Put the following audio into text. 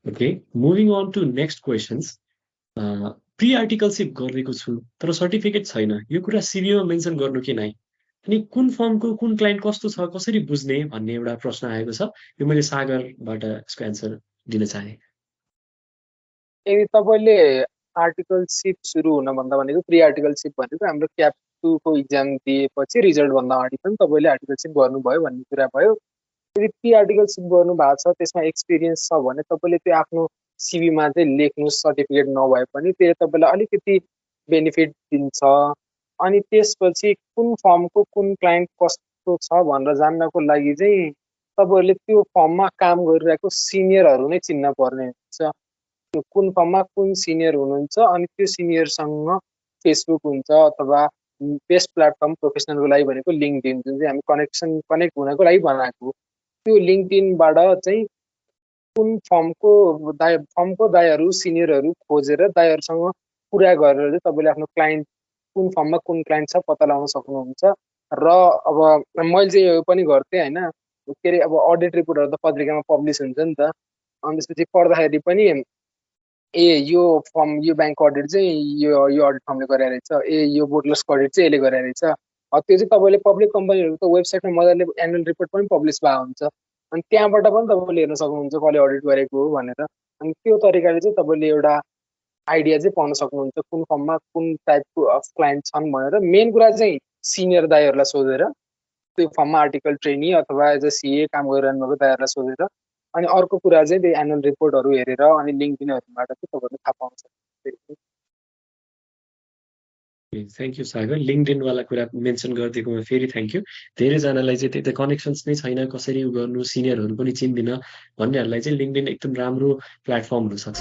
Okay, moving on to next questions. Pre articleship गरेको छु तर सर्टिफिकेट छैन, यो कुरा सिभीमा मेन्सन गर्नु कि नै? अनि कुन फर्मको कुन क्लाइन्ट कस्तो छ कसरी बुझ्ने भन्ने एउटा प्रश्न आएको छ। यो मैले सागरबाट यसको एन्सर दिन चाहे। यदि तपाईँले आर्टिकलसिप सुरु हुनभन्दा भनेको प्री आर्टिकलसिप भनेको हाम्रो क्याप 2 को इक्जाम दिएपछि रिजल्ट भन्दा अगाडि पनि तपाईँले आर्टिकलसिप गर्नुभयो भन्ने कुरा भयो। यदि प्री आर्टिकलसिप गर्नु भएको छ त्यसमा एक्सपिरियन्स छ भने तपाईँले त्यो आफ्नो सिभीमा चाहिँ लेख्नुहोस्, सर्टिफिकेट नभए पनि त्यसले तपाईँलाई अलिकति बेनिफिट दिन्छ। अनि त्यसपछि कुन फर्मको कुन क्लाइन्ट कस्तो छ भनेर जान्नको लागि चाहिँ तपाईँहरूले त्यो फर्ममा काम गरिरहेको सिनियरहरू नै चिन्न पर्ने हुन्छ। त्यो कुन फर्ममा कुन सिनियर हुनुहुन्छ अनि त्यो सिनियरसँग फेसबुक हुन्छ अथवा बेस्ट प्लेटफर्म प्रोफेसनलको लागि भनेको लिङ्कडिन, जुन चाहिँ हामी कनेक्ट हुनको लागि बनाएको। त्यो लिङ्कडिनबाट चाहिँ कुन फर्मको दाईहरू सिनियरहरू खोजेर दाईहरूसँग कुरा गरेर चाहिँ तपाईँले आफ्नो क्लाइन्ट कुन फर्ममा कुन क्लाइन्ट छ पत्ता लगाउन सक्नुहुन्छ। र अब मैले चाहिँ यो पनि गर्थेँ होइन, के अरे अब अडिट रिपोर्टहरू त पत्रिकामा पब्लिस हुन्छ नि त। अनि त्यसपछि पढ्दाखेरि पनि ए यो फर्म यो ब्याङ्कको अडिट चाहिँ यो अडिट फर्मले गरे रहेछ, यो बोटलसको अडिट चाहिँ यसले गरे रहेछ। त्यो चाहिँ तपाईँले पब्लिक कम्पनीहरूको वेबसाइटमा मजाले एनुअल रिपोर्ट पनि पब्लिस भएको हुन्छ। अनि त्यहाँबाट पनि तपाईँले हेर्न सक्नुहुन्छ कसले अडिट गरेको हो भनेर। अनि त्यो तरिकाले चाहिँ तपाईँले एउटा आइडिया चाहिँ पाउन सक्नुहुन्छ कुन फर्ममा कुन टाइपको अफ क्लाइन्ट छन् भनेर। मेन कुरा चाहिँ सिनियर दाईहरूलाई सोधेर, त्यो फर्ममा आर्टिकल ट्रेनी अथवा एज अ सिए काम गरिरहनु भएको दाईहरूलाई सोधेर। अनि अर्को कुरा चाहिँ त्यो एनुअल रिपोर्टहरू हेरेर अनि लिङ्कडिनहरूबाट चाहिँ तपाईँहरूले थाहा पाउन सक्नुहुन्छ। थ्याङ्क यू सागर, लिङ्कडिनवाला कुरा मेन्सन गरिदिएकोमा फेरि थ्याङ्क यू। धेरैजनालाई चाहिँ त्यही कनेक्सन्स नै छैन, कसरी उ गर्नु, सिनियरहरू पनि चिन्दिनँ भन्नेहरूलाई चाहिँ लिङ्कडिन एकदम राम्रो प्लेटफर्म हुनसक्छ।